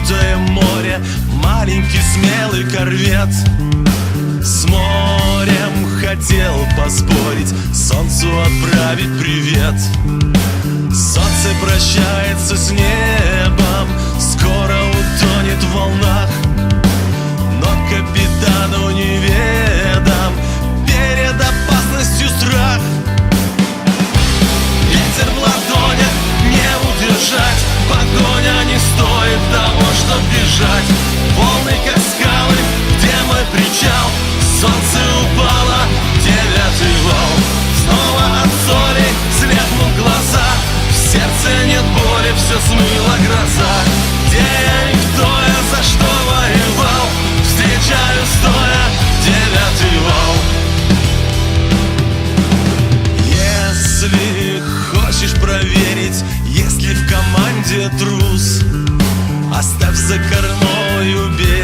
лютое море, маленький смелый корвет. С морем хотел поспорить, солнцу отправить привет. Солнце прощается с небом, скоро утонет в волнах, но капитану неведом перед опасностью страх. Ветер в ладонях не удержать, погоня не стоит того, чтоб бежать. Волны как скалы, где мой причал, солнце упало, 9-й вал. Снова от соли слепнут глаза, в сердце нет боли, все смыла гроза. Где я и кто я, за что воевал, встречаю стоя 9-й вал. Если хочешь проверить, есть ли в команде трус, оставь за кормой, убей